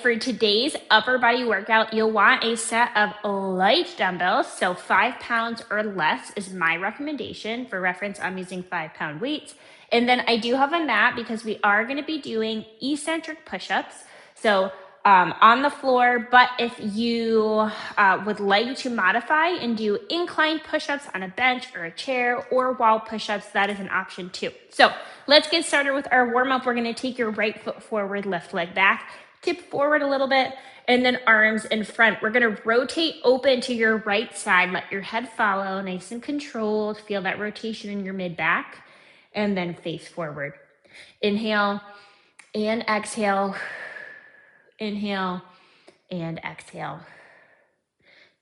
For today's upper body workout, you'll want a set of light dumbbells. So 5 pounds or less is my recommendation. For reference, I'm using 5-pound weights. And then I do have a mat because we are going to be doing eccentric push-ups. So on the floor, but if you would like to modify and do incline push-ups on a bench or a chair or wall push-ups, that is an option too. So let's get started with our warm-up. We're going to take your right foot forward, left leg back, tip forward a little bit, and then arms in front. We're going to rotate open to your right side. Let your head follow, nice and controlled. Feel that rotation in your mid-back, and then face forward. Inhale and exhale. Inhale and exhale.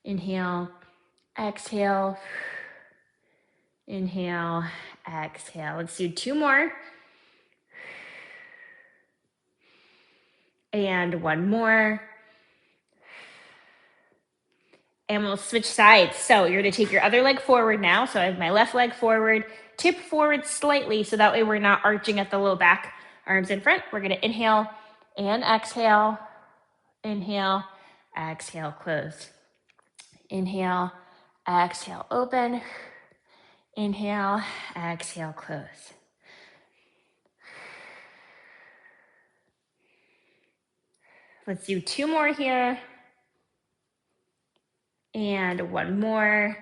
Inhale, exhale. Inhale, exhale. Let's do 2 more. And 1 more. And we'll switch sides. So you're going to take your other leg forward now. So I have my left leg forward, tip forward slightly so that way we're not arching at the low back. Arms in front. We're going to inhale and exhale. Inhale, exhale, close. Inhale, exhale, open. Inhale, exhale, close. Let's do 2 more here. And 1 more.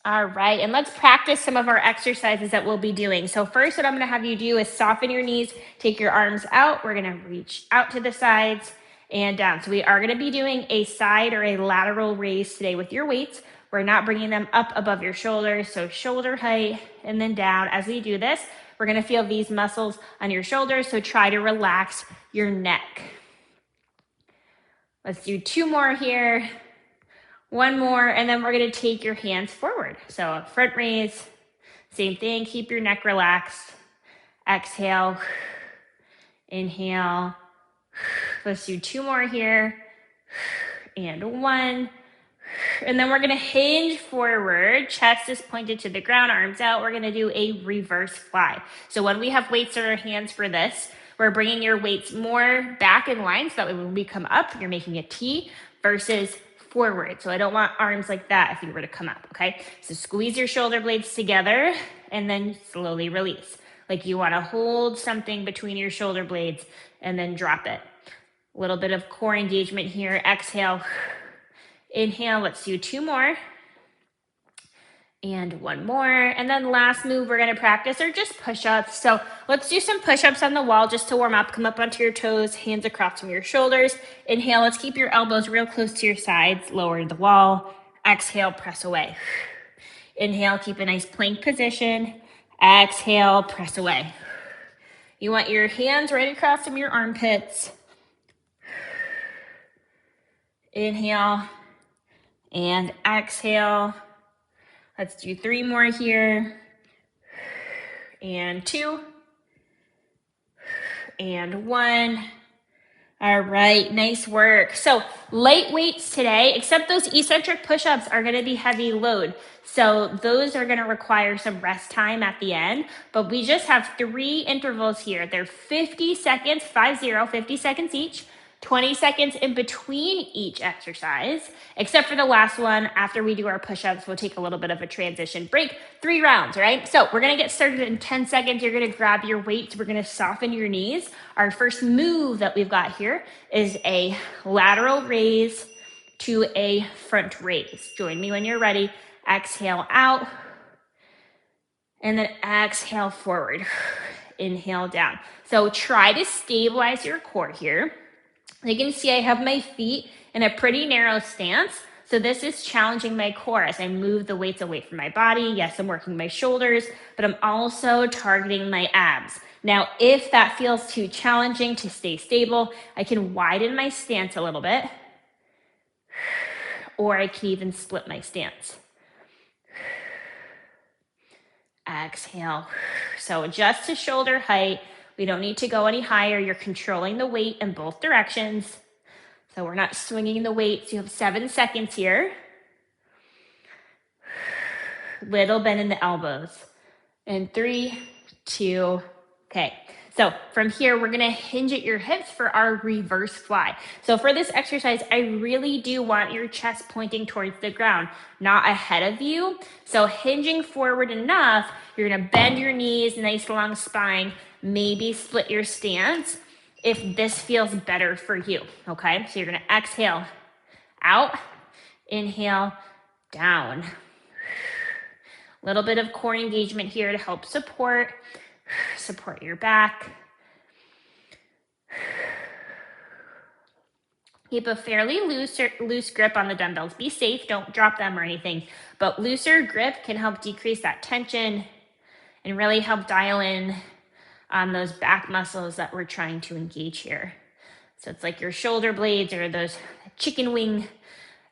All right, and let's practice some of our exercises that we'll be doing. So first, what I'm gonna have you do is soften your knees, take your arms out. We're gonna reach out to the sides and down. So we are gonna be doing a side or a lateral raise today with your weights. We're not bringing them up above your shoulders, so shoulder height and then down. As we do this, we're gonna feel these muscles on your shoulders, so try to relax your neck. Let's do 2 more here. 1 more, and then we're going to take your hands forward. So front raise, same thing. Keep your neck relaxed. Exhale. Inhale. Let's do 2 more here. And 1. And then we're going to hinge forward. Chest is pointed to the ground, arms out. We're going to do a reverse fly. So when we have weights in our hands for this, we're bringing your weights more back in line so that when we come up, you're making a T versus forward. So I don't want arms like that if you were to come up, okay? So squeeze your shoulder blades together and then slowly release. Like you want to hold something between your shoulder blades and then drop it. A little bit of core engagement here. Exhale. Inhale. Let's do 2 more. And 1 more. And then last move we're going to practice are just push-ups. So let's do some push-ups on the wall just to warm up. Come up onto your toes, hands across from your shoulders. Inhale, let's keep your elbows real close to your sides, lower the wall. Exhale, press away. Inhale, keep a nice plank position. Exhale, press away. You want your hands right across from your armpits. Inhale and exhale. Let's do 3 more here. And 2. And 1. All right, nice work. So light weights today, except those eccentric push-ups are gonna be heavy load. So those are gonna require some rest time at the end, but we just have 3 intervals here. They're 50 seconds, 50 seconds each. 20 seconds in between each exercise, except for the last one. After we do our push-ups, we'll take a little bit of a transition break. 3 rounds, right? So we're gonna get started in 10 seconds. You're gonna grab your weights. We're gonna soften your knees. Our first move that we've got here is a lateral raise to a front raise. Join me when you're ready. Exhale out, and then exhale forward. Inhale down. So try to stabilize your core here. You can see I have my feet in a pretty narrow stance. So this is challenging my core as I move the weights away from my body. Yes, I'm working my shoulders, but I'm also targeting my abs. Now, if that feels too challenging to stay stable, I can widen my stance a little bit, or I can even split my stance. Exhale. So adjust to shoulder height. We don't need to go any higher. You're controlling the weight in both directions. So we're not swinging the weights. You have 7 seconds here. Little bend in the elbows. And 3, 2, okay. So from here, we're gonna hinge at your hips for our reverse fly. So for this exercise, I really do want your chest pointing towards the ground, not ahead of you. So hinging forward enough, you're gonna bend your knees, nice long spine, maybe split your stance if this feels better for you, okay? So you're gonna exhale out, inhale, down. A little bit of core engagement here to help support your back. Keep a fairly loose grip on the dumbbells. Be safe, don't drop them or anything, but looser grip can help decrease that tension and really help dial in on those back muscles that we're trying to engage here. So it's like your shoulder blades or those chicken wing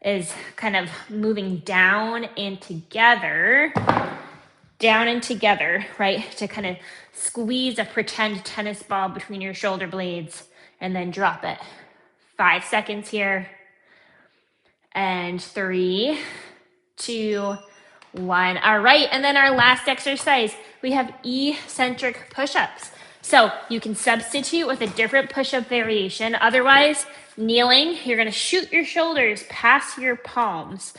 is kind of moving down and together, right? To kind of squeeze a pretend tennis ball between your shoulder blades and then drop it. 5 seconds here. And 3, 2, 1. All right, and then our last exercise, we have eccentric push-ups. So you can substitute with a different push-up variation. Otherwise, kneeling, you're gonna shoot your shoulders past your palms.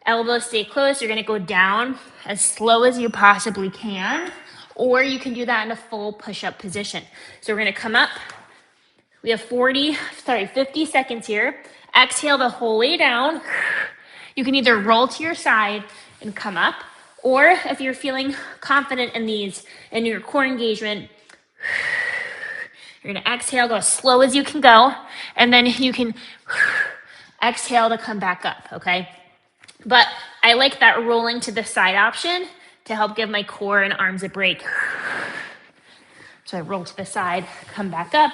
Elbows stay close, you're gonna go down as slow as you possibly can, or you can do that in a full push-up position. So we're gonna come up. We have 50 seconds here. Exhale the whole way down. You can either roll to your side and come up, or if you're feeling confident in these, in your core engagement, you're gonna exhale, go as slow as you can go, and then you can exhale to come back up, okay? But I like that rolling to the side option to help give my core and arms a break. So I roll to the side, come back up.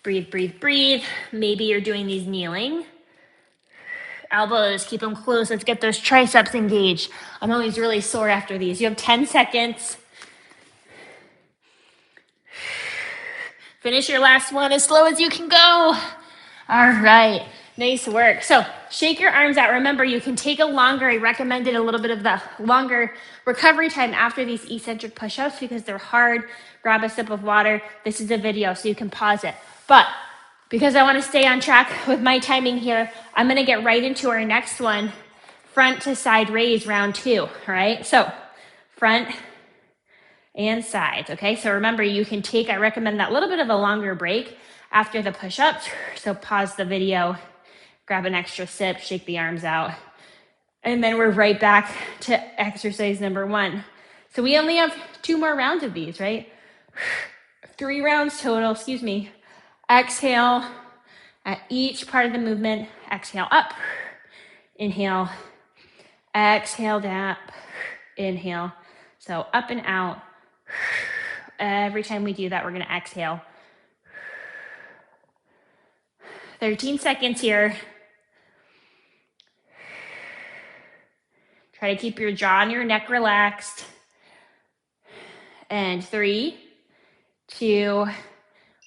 Breathe, breathe, breathe. Maybe you're doing these kneeling. Elbows, keep them close. Let's get those triceps engaged. I'm always really sore after these. You have 10 seconds. Finish your last one as slow as you can go. All right, nice work. So shake your arms out. Remember, you can take I recommended a little bit of the longer recovery time after these eccentric push-ups because they're hard. Grab a sip of water. This is a video, so you can pause it. But because I want to stay on track with my timing here, I'm going to get right into our next one, front to side raise, round 2, all right? So front and sides, okay? So remember, you can take, I recommend that little bit of a longer break after the push-ups. So pause the video, grab an extra sip, shake the arms out, and then we're right back to exercise number 1. So we only have 2 more rounds of these, right? 3 rounds total, Exhale at each part of the movement. Exhale up, inhale, exhale down, inhale. So up and out. Every time we do that, we're gonna exhale. 13 seconds here. Try to keep your jaw and your neck relaxed. And 3, 2,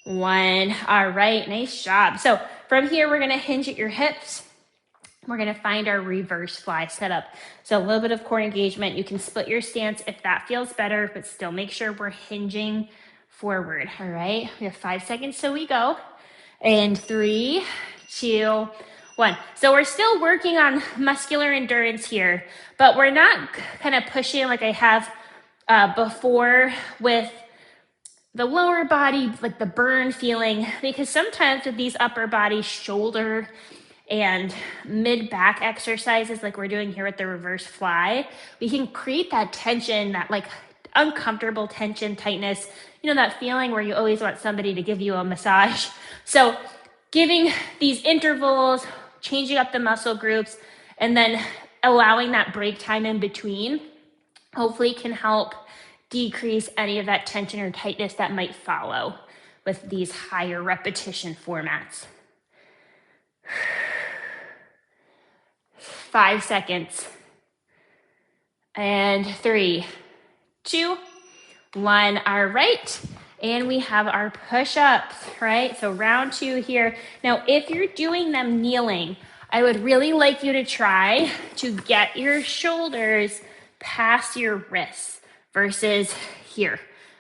1. All right, nice job. So from here, we're gonna hinge at your hips. We're gonna find our reverse fly setup. So a little bit of core engagement. You can split your stance if that feels better, but still make sure we're hinging forward, all right? We have 5 seconds till we go. And 3, 2, 1. So we're still working on muscular endurance here, but we're not kind of pushing like I have before with the lower body, like the burn feeling, because sometimes with these upper body, shoulder, and mid-back exercises like we're doing here with the reverse fly, we can create that tension, that like uncomfortable tension, tightness, you know, that feeling where you always want somebody to give you a massage. So giving these intervals, changing up the muscle groups, and then allowing that break time in between, hopefully can help decrease any of that tension or tightness that might follow with these higher repetition formats. 5 seconds. And 3, 2, 1. All right. And we have our push-ups, right? So round 2 here. Now, if you're doing them kneeling, I would really like you to try to get your shoulders past your wrists versus here,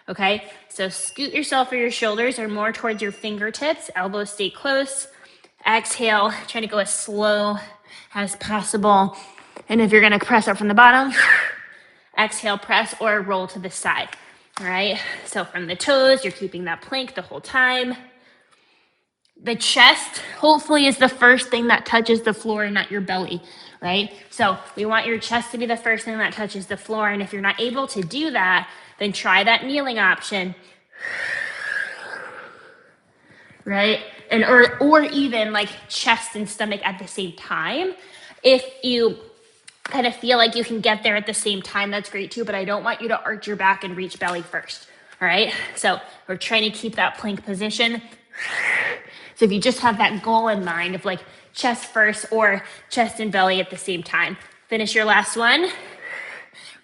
okay? So scoot yourself or your shoulders are more towards your fingertips, elbows stay close. Exhale, try to go as slow as possible. And if you're gonna press up from the bottom, exhale, press or roll to the side, all right? So from the toes, you're keeping that plank the whole time. The chest, hopefully, is the first thing that touches the floor, not your belly, right? So we want your chest to be the first thing that touches the floor. And if you're not able to do that, then try that kneeling option, right? And or even like chest and stomach at the same time. If you kind of feel like you can get there at the same time, that's great too, but I don't want you to arch your back and reach belly first, all right? So we're trying to keep that plank position. So if you just have that goal in mind of like chest first or chest and belly at the same time. Finish your last one.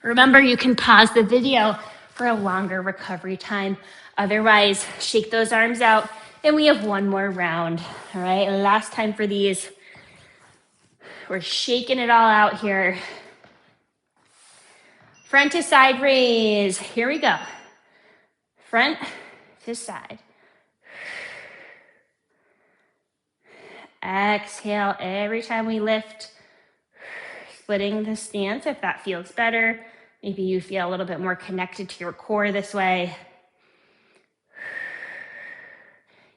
Remember, you can pause the video for a longer recovery time. Otherwise, shake those arms out and we have one more round, all right? Last time for these. We're shaking it all out here. Front to side raise. Here we go. Front to side. Exhale every time we lift, splitting the stance if that feels better. Maybe you feel a little bit more connected to your core this way.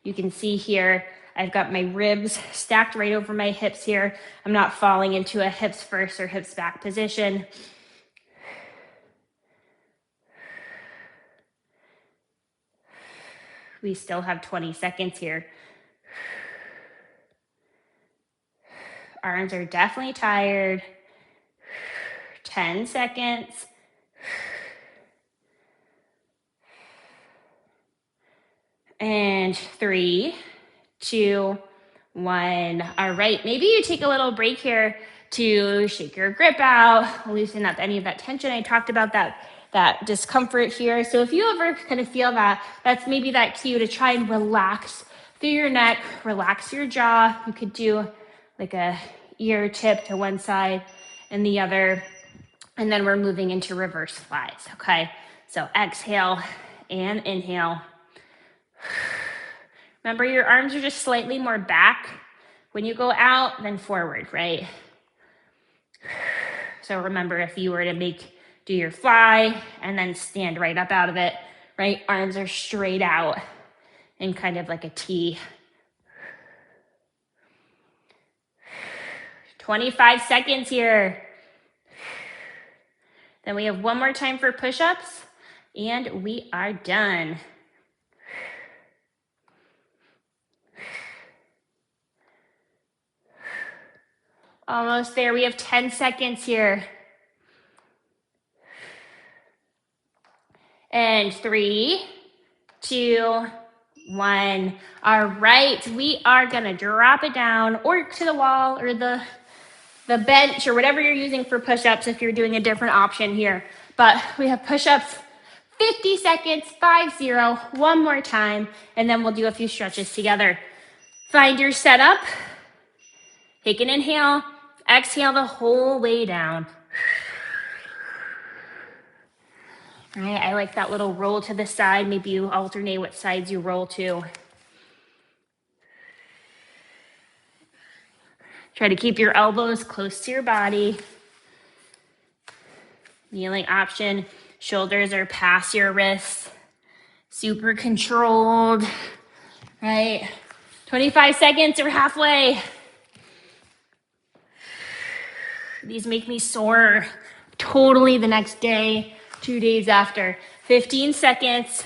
You can see here, I've got my ribs stacked right over my hips here. I'm not falling into a hips first or hips back position. We still have 20 seconds here. Arms are definitely tired. 10 seconds. And 3, 2, 1. All right, maybe you take a little break here to shake your grip out, loosen up any of that tension. I talked about that discomfort here. So if you ever kind of feel that, that's maybe that cue to try and relax through your neck, relax your jaw. You could do like a ear tip to one side and the other. And then we're moving into reverse flies, okay? So exhale and inhale. Remember, your arms are just slightly more back when you go out than forward, right? So remember, if you were to do your fly and then stand right up out of it, right? Arms are straight out in kind of like a T. 25 seconds here. Then we have one more time for push-ups and we are done. Almost there. We have 10 seconds here. And 3, 2, 1. All right. We are going to drop it down or to the wall or the bench or whatever you're using for push-ups if you're doing a different option here. But we have push-ups, 50 seconds, 5, 0, one more time, and then we'll do a few stretches together. Find your setup. Take an inhale. Exhale the whole way down. All right, I like that little roll to the side. Maybe you alternate what sides you roll to. Try to keep your elbows close to your body. Kneeling option, shoulders are past your wrists. Super controlled, right? 25 seconds or halfway. These make me sore totally the next day, 2 days after. 15 seconds.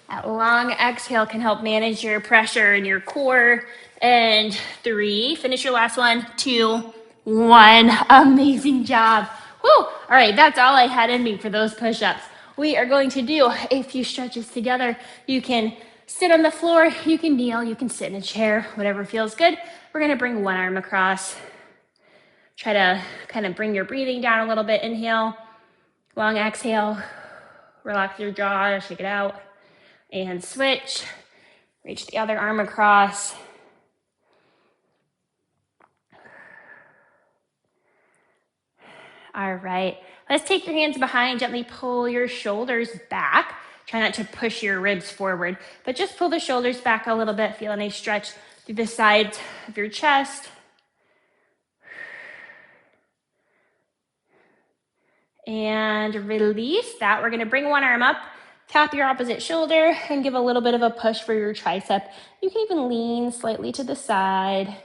That long exhale can help manage your pressure in your core. And 3, finish your last one, 2, 1. Amazing job. Woo! All right, that's all I had in me for those push-ups. We are going to do a few stretches together. You can sit on the floor, you can kneel, you can sit in a chair, whatever feels good. We're gonna bring one arm across. Try to kind of bring your breathing down a little bit. Inhale, long exhale. Relax your jaw, shake it out. And switch. Reach the other arm across. All right. Let's take your hands behind, gently pull your shoulders back. Try not to push your ribs forward, but just pull the shoulders back a little bit. Feel a nice stretch through the sides of your chest. And release that. We're gonna bring one arm up, tap your opposite shoulder, and give a little bit of a push for your tricep. You can even lean slightly to the side.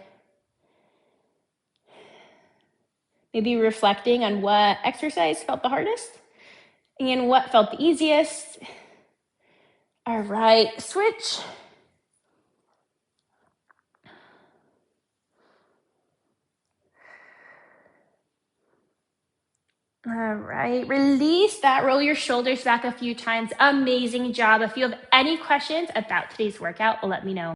Maybe reflecting on what exercise felt the hardest and what felt the easiest. All right, switch. All right, release that. Roll your shoulders back a few times. Amazing job. If you have any questions about today's workout, let me know.